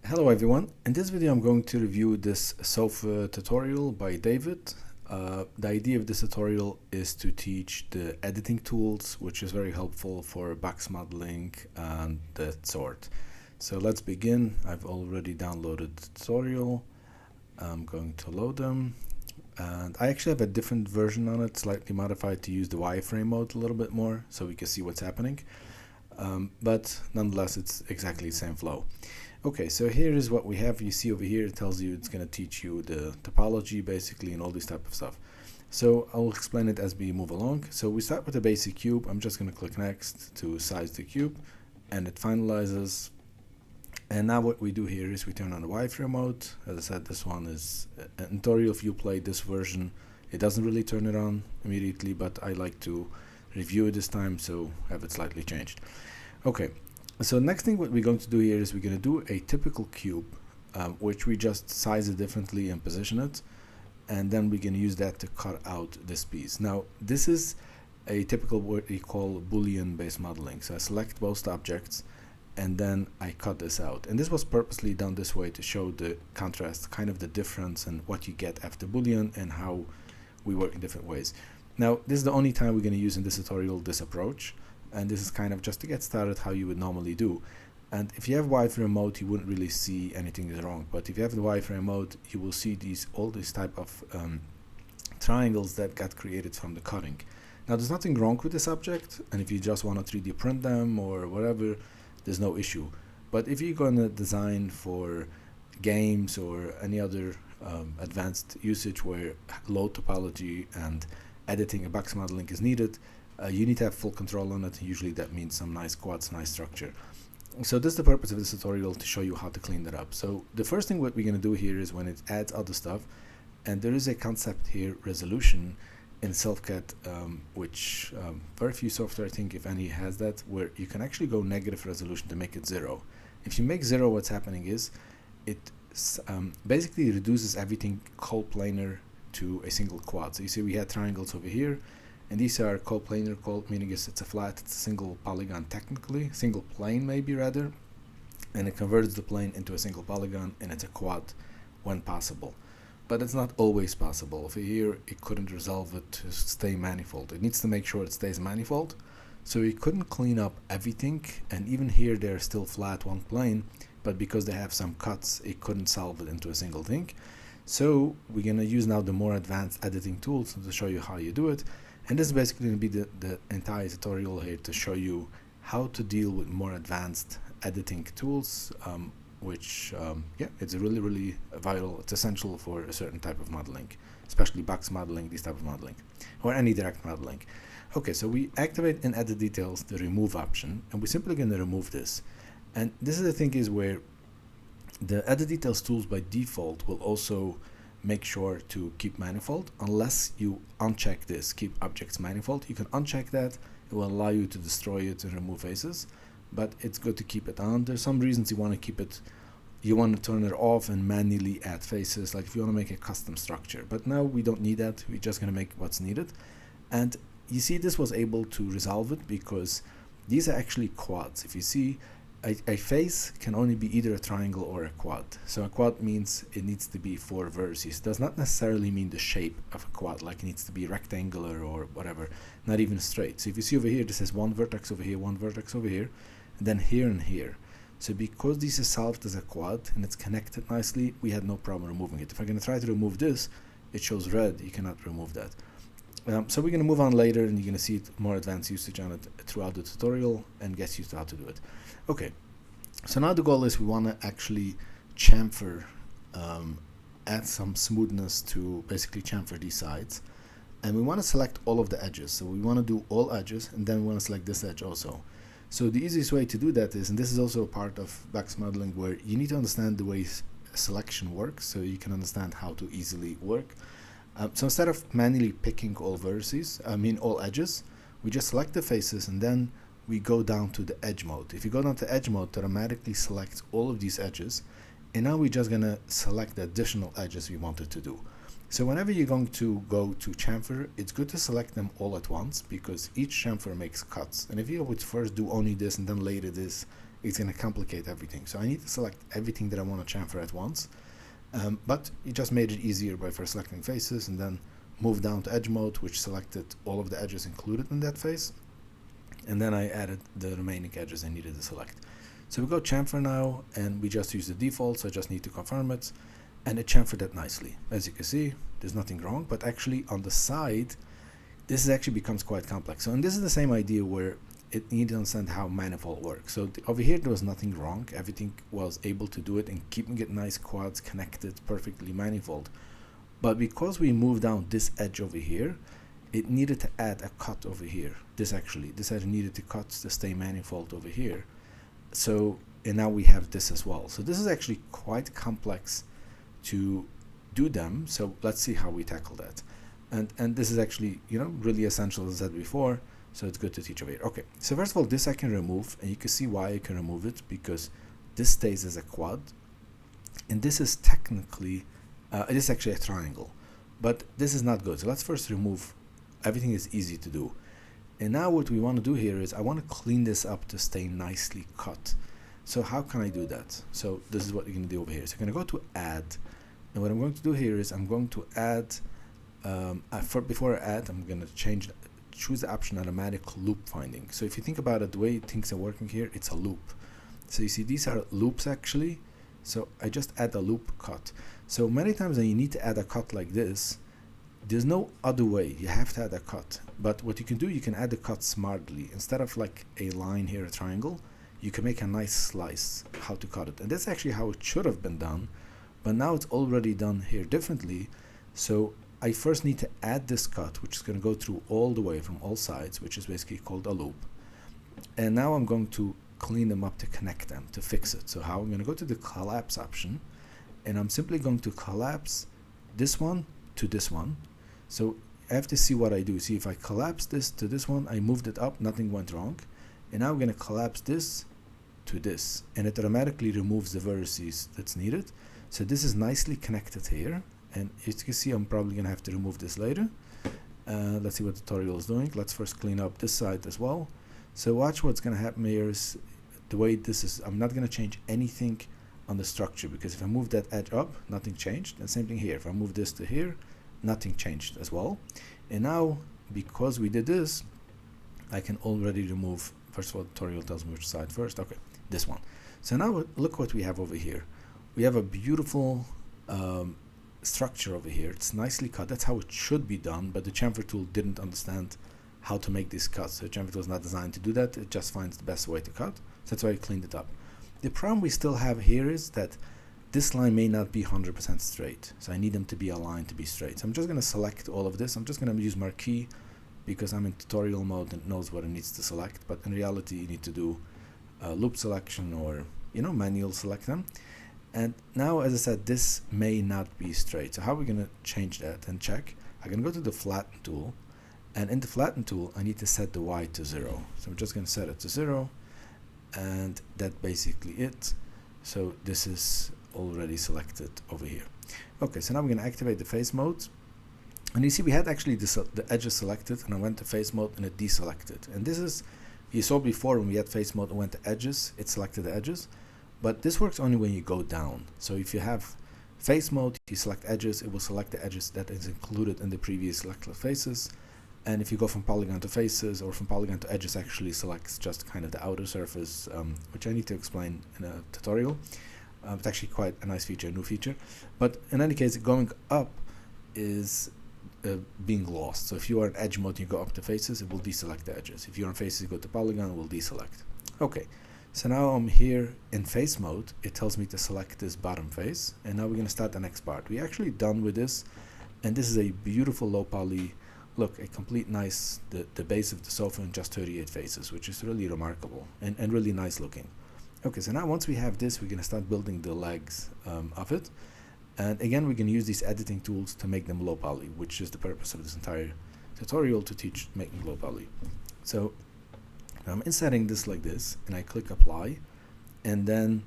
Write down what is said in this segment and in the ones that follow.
Hello everyone. In this video I'm going to review this tutorial by David. The idea of this tutorial is to teach the editing tools, which is very helpful for box modeling and that sort. So let's begin. I've already downloaded the tutorial. I'm going to load them. And I actually have a different version on it, slightly modified to use the wireframe mode a little bit more so we can see what's happening. But nonetheless, it's exactly the same flow. Okay, so here is what we have. You see over here, it tells you it's going to teach you the topology basically and all this type of stuff. So I'll explain it as we move along. So we start with a basic cube. I'm just going to click next to size the cube and it finalizes. And now what we do here is we turn on the wireframe mode. As I said, this one is an tutorial. If you play this version, it doesn't really turn it on immediately, but I like to review it this time, so have it slightly changed. Okay, so next thing what we're going to do here is we're going to do a typical cube, which we just size it differently and position it, and then we can use that to cut out this piece. Now this is a typical what we call Boolean based modeling. So I select both objects and then I cut this out, and this was purposely done this way to show the contrast, kind of the difference and what you get after Boolean and how we work in different ways. Now this is the only time we're going to use in this tutorial this approach, and this is kind of just to get started how you would normally do. And if you have wireframe mode, you wouldn't really see anything is wrong, but if you have the wireframe mode, you will see all these type of triangles that got created from the cutting. Now there's nothing wrong with this object, and if you just want to 3D print them or whatever, there's no issue. But if you're going to design for games or any other advanced usage where low topology and editing and box modeling is needed, you need to have full control on it. Usually that means some nice quads, nice structure. So this is the purpose of this tutorial, to show you how to clean that up. So the first thing what we're going to do here is when it adds other stuff, and there is a concept here, resolution, in SelfCAD, which very few software, I think if any, has that, where you can actually go negative resolution to make it 0. If you make 0, what's happening is it basically reduces everything coplanar to a single quad. So you see we had triangles over here, and these are coplanar, meaning it's a flat, it's a single polygon technically, single plane maybe rather, and it converts the plane into a single polygon, and it's a quad when possible. But it's not always possible. Over here, it couldn't resolve it to stay manifold. It needs to make sure it stays manifold. So we couldn't clean up everything, and even here they're still flat, one plane, but because they have some cuts, it couldn't solve it into a single thing. So we're going to use now the more advanced editing tools to show you how you do it. And this is basically going to be the entire tutorial here to show you how to deal with more advanced editing tools, which it's really vital. It's essential for a certain type of modeling, especially box modeling, this type of modeling, or any direct modeling. Okay, so we activate in edit details the remove option, and we're simply going to remove this. And this is the thing is where the edit details tools by default will also make sure to keep manifold unless you uncheck this, keep objects manifold. You can uncheck that. It will allow you to destroy it and remove faces, but it's good to keep it on. There's some reasons you want to keep it. You want to turn it off and manually add faces, like if you want to make a custom structure. But now we don't need that. We're just going to make what's needed. And you see this was able to resolve it because these are actually quads. If you see, a face can only be either a triangle or a quad. So a quad means it needs to be 4 vertices. Does not necessarily mean the shape of a quad, like it needs to be rectangular or whatever, not even straight. So if you see over here, this has one vertex over here, one vertex over here, and then here and here. So because this is solved as a quad and it's connected nicely, we had no problem removing it. If I'm going to try to remove this, it shows red. You cannot remove that. So we're going to move on later, and you're going to see more advanced usage on it throughout the tutorial and get used to how to do it. Okay, so now the goal is we want to actually chamfer, add some smoothness to basically chamfer these sides, and we want to select all of the edges. So we want to do all edges, and then we want to select this edge also. So the easiest way to do that is, and this is also a part of box modeling where you need to understand the way selection works so you can understand how to easily work. So instead of manually picking all all edges, we just select the faces and then we go down to the edge mode. If you go down to edge mode, it automatically selects all of these edges, and now we're just gonna select the additional edges we wanted to do. So whenever you're going to go to chamfer, it's good to select them all at once because each chamfer makes cuts. And if you would first do only this and then later this, it's going to complicate everything. So I need to select everything that I want to chamfer at once. But it just made it easier by first selecting faces and then move down to edge mode, which selected all of the edges included in that face. And then I added the remaining edges I needed to select. So we go chamfer now, and we just use the default, so I just need to confirm it. And it chamfered it nicely. As you can see, there's nothing wrong, but actually on the side, this actually becomes quite complex. So, and this is the same idea where it needs to understand how manifold works. So over here, there was nothing wrong. Everything was able to do it and keeping it nice quads connected, perfectly manifold. But because we moved down this edge over here, it needed to add a cut over here. This edge needed to cut to stay manifold over here. So, and now we have this as well. So this is actually quite complex to do them. So let's see how we tackle that. And this is actually, you know, really essential, as I said before. So it's good to teach over here. Okay, so first of all, this I can remove, and you can see why I can remove it, because this stays as a quad, and this is technically, it is actually a triangle, but this is not good. So let's first remove. Everything is easy to do. And now what we want to do here is I want to clean this up to stay nicely cut. So how can I do that? So this is what you're going to do over here. So I'm going to go to add, and what I'm going to do here is I'm going to add, before I add, I'm going to choose the option automatic loop finding. So if you think about it, the way things are working here, it's a loop. So you see these are loops actually. So I just add a loop cut. So many times when you need to add a cut like this, there's no other way. You have to add a cut. But what you can do, you can add the cut smartly. Instead of like a line here, a triangle, you can make a nice slice how to cut it. And that's actually how it should have been done. But now it's already done here differently. So I first need to add this cut, which is going to go through all the way from all sides, which is basically called a loop. And now I'm going to clean them up to connect them, to fix it. So how I'm going to go to the collapse option, and I'm simply going to collapse this one to this one. So I have to see what I do. See, if I collapse this to this one, I moved it up, nothing went wrong. And now I'm going to collapse this to this, and it automatically removes the vertices that's needed. So this is nicely connected here. And as you can see, I'm probably going to have to remove this later. Let's see what the tutorial is doing. Let's first clean up this side as well. So watch what's going to happen here is the way this is. I'm not going to change anything on the structure, because if I move that edge up, nothing changed. And same thing here. If I move this to here, nothing changed as well. And now, because we did this, I can already remove. First of all, the tutorial tells me which side first. Okay, this one. So now look what we have over here. We have a beautiful structure over here. It's nicely cut. That's how it should be done, but the chamfer tool didn't understand how to make these cuts. So the chamfer tool is not designed to do that. It just finds the best way to cut. So that's why I cleaned it up. The problem we still have here is that this line may not be 100% straight. So I need them to be aligned to be straight. So I'm just going to select all of this. I'm just going to use marquee because I'm in tutorial mode and it knows what it needs to select. But in reality, you need to do loop selection or, you know, manual select them. And now, as I said, this may not be straight. So how are we going to change that and check? I'm going to go to the flatten tool. And in the flatten tool, I need to set the Y to 0. So I'm just going to set it to 0. And that's basically it. So this is already selected over here. Okay, so now we're going to activate the face mode. And you see we had actually the edges selected, and I went to face mode and it deselected. And this is, you saw before when we had face mode and went to edges, it selected the edges. But this works only when you go down. So if you have face mode, you select edges, it will select the edges that is included in the previous selected faces. And if you go from polygon to faces or from polygon to edges, actually selects just kind of the outer surface, which I need to explain in a tutorial. It's actually quite a nice feature, a new feature. But in any case, going up is being lost. So if you are in edge mode, you go up to faces, it will deselect the edges. If you're on faces, you go to polygon, it will deselect. Okay. So now I'm here in face mode. It tells me to select this bottom face, and now we're going to start the next part. We're actually done with this, and this is a beautiful low poly look, a complete nice, the base of the sofa in just 38 faces, which is really remarkable and really nice looking. Okay, so now once we have this, we're going to start building the legs of it. And again, we can use these editing tools to make them low poly, which is the purpose of this entire tutorial, to teach making low poly. So I'm inserting this like this, and I click apply, and then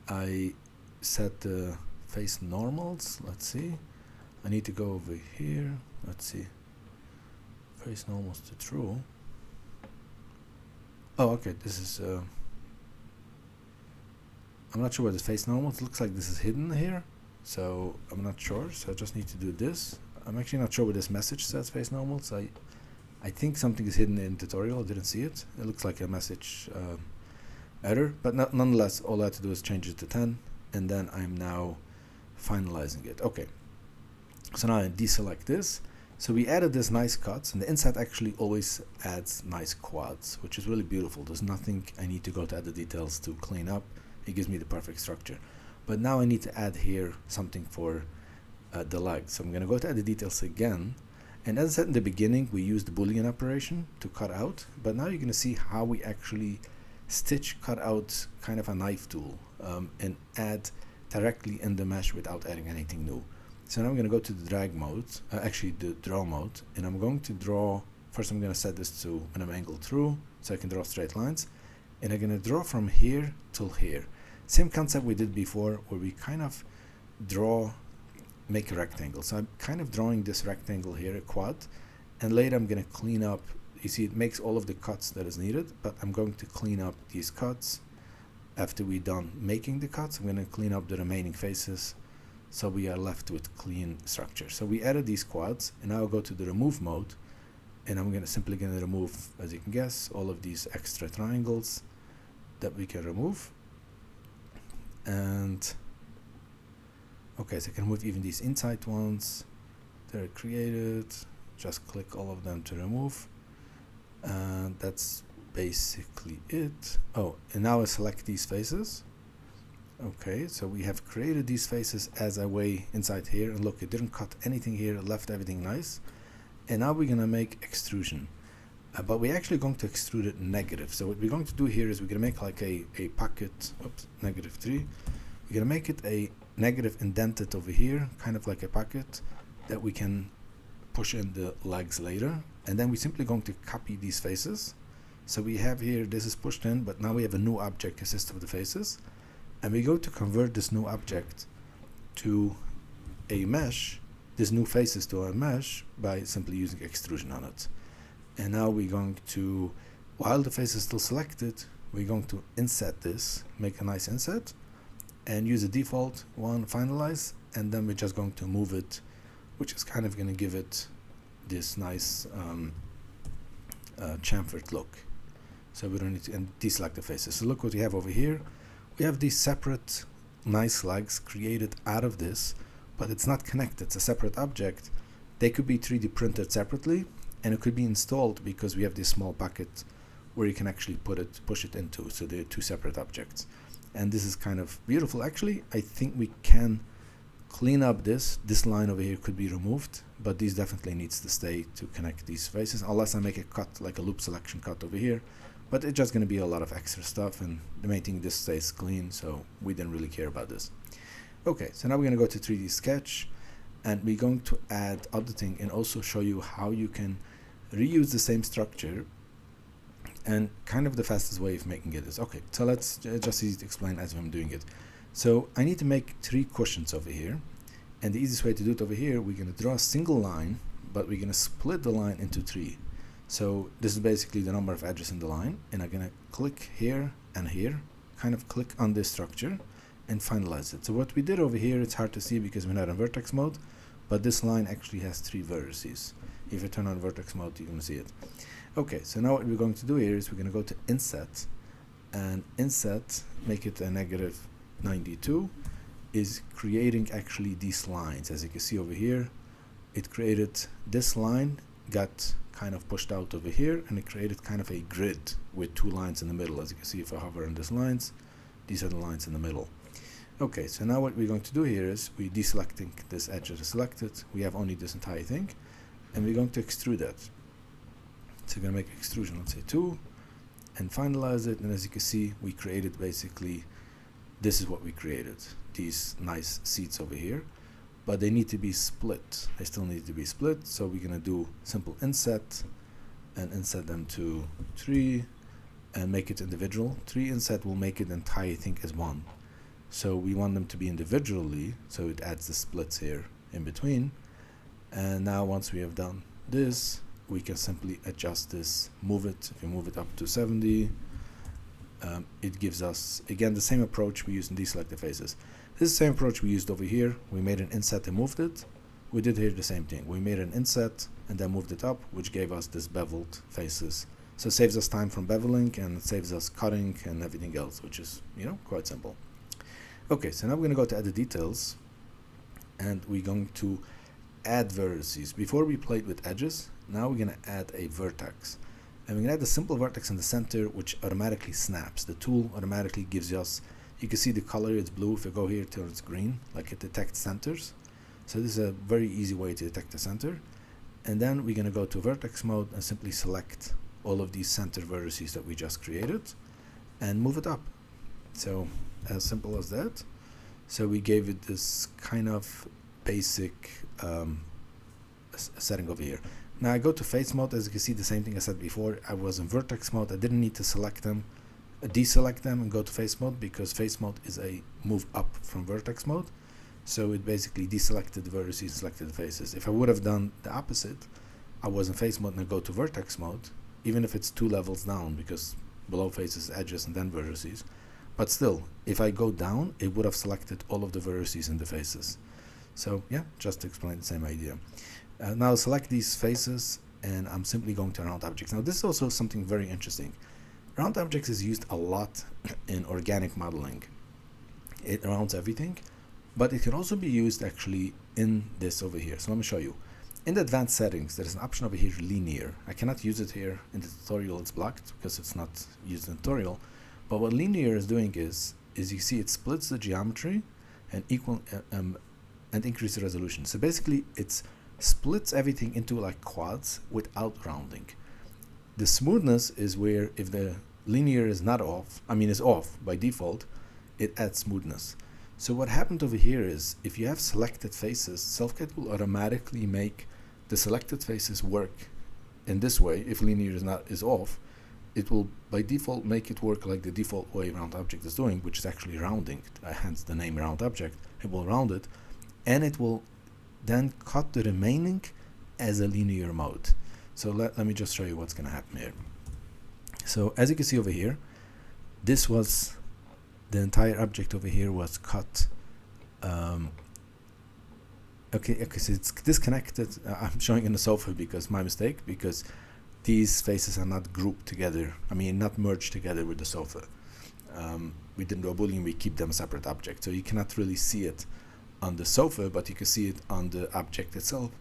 I set the face normals. Let's see, I need to go over here. Let's see, face normals to true. Oh, okay, this is I'm not sure what the face normal. It looks like this is hidden here, so I'm not sure. So I just need to do this. I'm actually not sure what this message says face normal. So I think something is hidden in tutorial. I didn't see it. It looks like a message error, but nonetheless, all I have to do is change it to 10, and then I'm now finalizing it. Okay. So now I deselect this. So we added this nice cuts, and the inset actually always adds nice quads, which is really beautiful. There's nothing I need to go to edit details to clean up. It gives me the perfect structure. But now I need to add here something for the legs. So I'm going to go to edit details again. And as I said in the beginning, we used the Boolean operation to cut out. But now you're going to see how we actually stitch cut out kind of a knife tool and add directly in the mesh without adding anything new. So now I'm going to go to the drag mode, actually the draw mode, and I'm going to draw. First I'm going to set this to minimum angle through so I can draw straight lines, and I'm going to draw from here till here. Same concept we did before, where we kind of make a rectangle. So I'm kind of drawing this rectangle here, a quad, and later I'm going to clean up. You see, it makes all of the cuts that is needed, but I'm going to clean up these cuts. After we're done making the cuts, I'm going to clean up the remaining faces, so we are left with clean structure. So we added these quads, and now I'll go to the remove mode, and I'm simply going to remove, as you can guess, all of these extra triangles that we can remove. And okay, so I can remove even these inside ones. They're created. Just click all of them to remove, and that's basically it. Oh, and now I select these faces. Okay, so we have created these faces as a way inside here, and look, it didn't cut anything here, it left everything nice. And now we're gonna make extrusion, but we're actually going to extrude it negative. So what we're going to do here is we're gonna make like a pocket, oops, -3. We're gonna make it a negative indented over here, kind of like a pocket that we can push in the legs later. And then we're simply going to copy these faces. So we have here, this is pushed in, but now we have a new object consisting of the faces. And we go to convert this new object to a mesh, this new faces to a mesh, by simply using extrusion on it. And now we're going to, while the face is still selected, we're going to inset this, make a nice inset, and use the default one, finalize, and then we're just going to move it, which is kind of going to give it this nice chamfered look. So we don't need to deselect the faces. So look what we have over here. We have these separate nice legs created out of this, but it's not connected. It's a separate object. They could be 3D printed separately, and it could be installed because we have this small bucket where you can actually push it into. So they're two separate objects. And this is kind of beautiful. Actually, I think we can clean up this. This line over here could be removed, but these definitely needs to stay to connect these faces, unless I make a cut, like a loop selection cut over here. But it's just going to be a lot of extra stuff, and the main thing, this stays clean, so we didn't really care about this. Okay, so now we're going to go to 3D Sketch, and we're going to add editing and also show you how you can reuse the same structure, and kind of the fastest way of making it is, okay, so let's just easy to explain as I'm doing it. So I need to make 3 cushions over here, and the easiest way to do it over here, we're going to draw a single line, but we're going to split the line into 3. So this is basically the number of edges in the line, and I'm going to click here and here, kind of click on this structure and finalize it. So what we did over here, it's hard to see because we're not in vertex mode, but this line actually has 3 vertices. If you turn on vertex mode, you can see it. Okay, so now what we're going to do here is we're going to go to Inset, and Inset, make it a -92, is creating actually these lines. As you can see over here, it created this line, got kind of pushed out over here, and it created kind of a grid with 2 lines in the middle. As you can see, if I hover on these lines, these are the lines in the middle. Okay, so now what we're going to do here is we're deselecting this edge that is selected. We have only this entire thing, and we're going to extrude that. So we're going to make extrusion, let's say 2, and finalize it. And as you can see, we created basically, this is what we created, these nice seats over here. But they need to be split. They still need to be split. So we're going to do simple inset and inset them to 3 and make it individual. 3 inset will make it entire thing as 1. So we want them to be individually. So it adds the splits here in between. And now once we have done this, we can simply adjust this, move it. If you move it up to 70, it gives us, again, the same approach we used in deselected faces. This is the same approach we used over here. We made an inset and moved it. We did here the same thing. We made an inset and then moved it up, which gave us this beveled faces. So it saves us time from beveling, and it saves us cutting and everything else, which is, quite simple. Okay, so now we're going to go to edit details, and we're going to add vertices. Before we played with edges, now we're going to add a vertex. And we're going to add a simple vertex in the center, which automatically snaps. The tool automatically gives us, you can see the color, it's blue. If I go here till it's green, like it detects centers. So this is a very easy way to detect the center. And then we're going to go to vertex mode and simply select all of these center vertices that we just created and move it up. So as simple as that. So we gave it this kind of basic setting over here. Now I go to face mode. As you can see, the same thing I said before. I was in vertex mode. I didn't need to select them, deselect them and go to face mode, because face mode is a move up from vertex mode. So it basically deselected the vertices, selected the faces. If I would have done the opposite, I was in face mode and I go to vertex mode, even if it's 2 levels down, because below faces, edges, and then vertices. But still, if I go down, it would have selected all of the vertices in the faces. So yeah, just to explain the same idea. Now select these faces, and I'm simply going to round objects. Now this is also something very interesting. Round objects is used a lot in organic modeling. It rounds everything, but it can also be used actually in this over here. So let me show you. In the advanced settings, there is an option over here, linear. I cannot use it here in the tutorial, it's blocked because it's not used in the tutorial. But what linear is doing is you see it splits the geometry and and increase the resolution. So basically it splits everything into like quads without rounding. The smoothness is where if the linear is not off, is off by default, it adds smoothness. So what happened over here is, if you have selected faces, SelfCAD will automatically make the selected faces work in this way. If linear is off, it will by default make it work like the default way round object is doing, which is actually rounding, hence the name round object. It will round it, and it will then cut the remaining as a linear mode. So let me just show you what's going to happen here. So as you can see over here, this was the entire object over here was cut. Okay, so it's disconnected. I'm showing in the sofa because my mistake, because these faces are not grouped together. Not merged together with the sofa. We didn't do a boolean, we keep them a separate object. So you cannot really see it on the sofa, but you can see it on the object itself.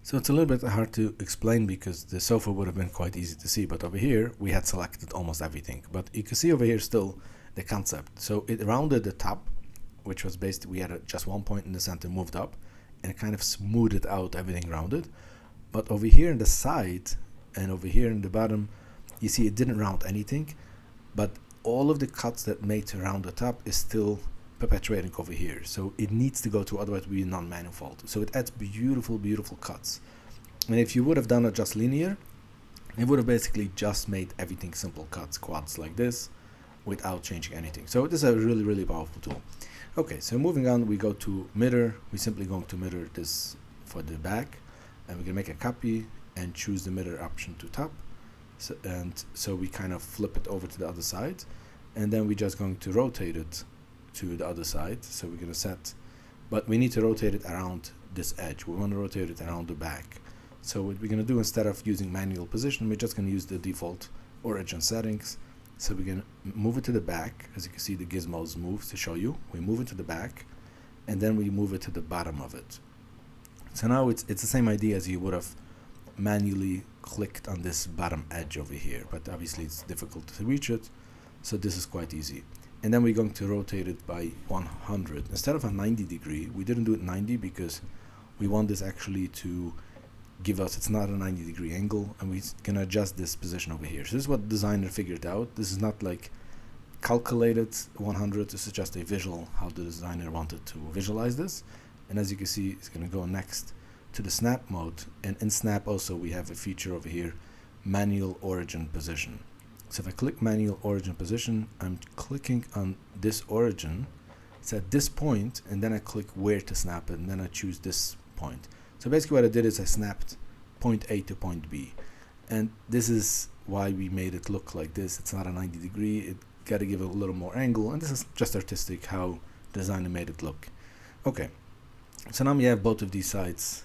So it's a little bit hard to explain because the sofa would have been quite easy to see, but over here we had selected almost everything. But you can see over here still the concept. So it rounded the top, which was basically we had just one point in the center moved up, and it kind of smoothed out everything rounded. But over here in the side and over here in the bottom, you see it didn't round anything, but all of the cuts that made to round the top is still perpetuating over here. So it needs to go to, otherwise it will be non-manifold. So it adds beautiful, beautiful cuts. And if you would have done it just linear, it would have basically just made everything simple cuts, quads like this, without changing anything. So this is a really, really powerful tool. Okay, so moving on, we go to mirror. We're simply going to mirror this for the back, and we're gonna make a copy and choose the mirror option to top. So we kind of flip it over to the other side, and then we're just going to rotate it to the other side. So we're gonna set, but we need to rotate it around this edge. We want to rotate it around the back. So what we're gonna do, instead of using manual position, we're just gonna use the default origin settings. So we're gonna move it to the back. As you can see, the gizmos move to show you. We move it to the back, and then we move it to the bottom of it. So now it's the same idea as you would have manually clicked on this bottom edge over here, but obviously it's difficult to reach it. So this is quite easy. And then we're going to rotate it by 100 instead of a 90 degree. We didn't do it 90 because we want this actually to give us, it's not a 90 degree angle, and we can adjust this position over here. So this is what the designer figured out. This is not like calculated 100. This is just a visual, how the designer wanted to visualize this. And as you can see, it's going to go next to the snap mode. And in snap also we have a feature over here, manual origin position. So if I click manual origin position, I'm clicking on this origin. It's at this point, and then I click where to snap it, and then I choose this point. So basically what I did is I snapped point A to point B. And this is why we made it look like this. It's not a 90 degree. got to give it a little more angle, and this is just artistic how the designer made it look. Okay, so now we have both of these sides,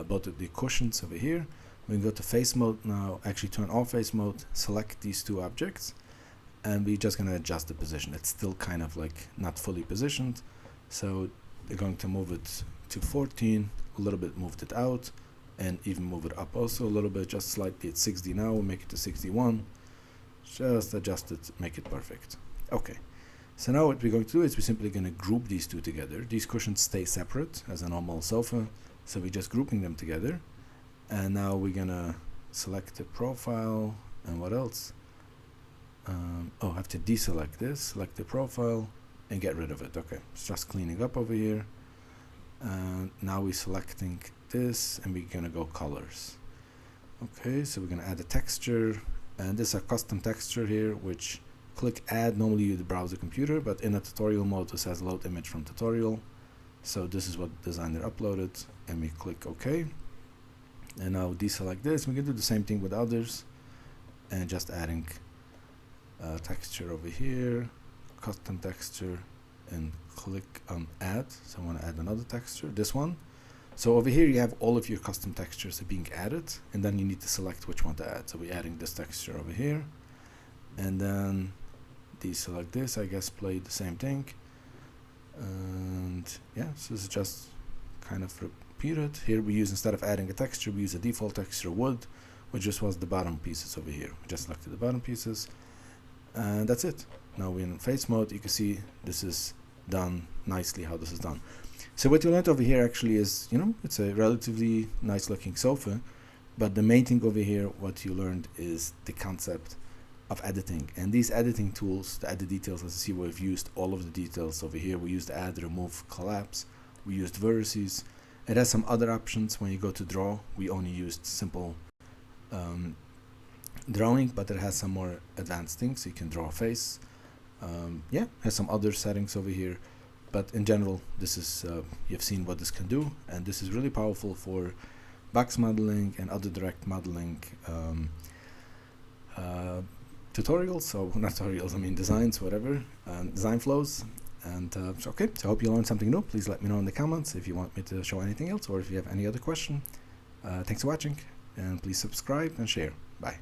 both of the cushions over here. We can go to face mode now, actually turn off face mode, select these two objects, and we're just going to adjust the position. It's still kind of like not fully positioned, so we're going to move it to 14, a little bit moved it out, and even move it up also a little bit, just slightly. It's 60 now, we'll make it to 61, just adjust it, make it perfect. Okay, so now what we're going to do is we're simply going to group these two together. These cushions stay separate as a normal sofa, so we're just grouping them together. And now we're gonna select the profile, and what else? I have to deselect this, select the profile, and get rid of it. Okay, it's just cleaning up over here. And now we're selecting this, and we're gonna go colors. Okay, so we're gonna add a texture, and this is a custom texture here, which click add. Normally you browse the computer, but in a tutorial mode it says load image from tutorial. So this is what the designer uploaded, and we click OK. And now deselect this. We can do the same thing with others, and just adding texture over here, custom texture, and click on add. So I want to add another texture, this one. So over here you have all of your custom textures being added, and then you need to select which one to add. So we're adding this texture over here, and then deselect this, I guess play the same thing. And yeah, so this is just kind of repeated. Here we use, instead of adding a texture, we use a default texture wood, which just was the bottom pieces over here. We just selected the bottom pieces, and that's it. Now we're in face mode. You can see this is done nicely, how this is done. So what you learned over here actually is, it's a relatively nice looking sofa, but the main thing over here, what you learned is the concept of editing. And these editing tools, the edit details, as you see, we've used all of the details over here. We used add, remove, collapse. We used vertices. It has some other options. When you go to draw, we only used simple drawing, but it has some more advanced things. So you can draw a face. Yeah, has some other settings over here. But in general, this is, you've seen what this can do. And this is really powerful for box modeling and other direct modeling tutorials. So not tutorials, I mean designs, whatever, design flows. And okay, so I hope you learned something new. Please let me know in the comments if you want me to show anything else, or if you have any other question. Thanks for watching, and please subscribe and share. Bye.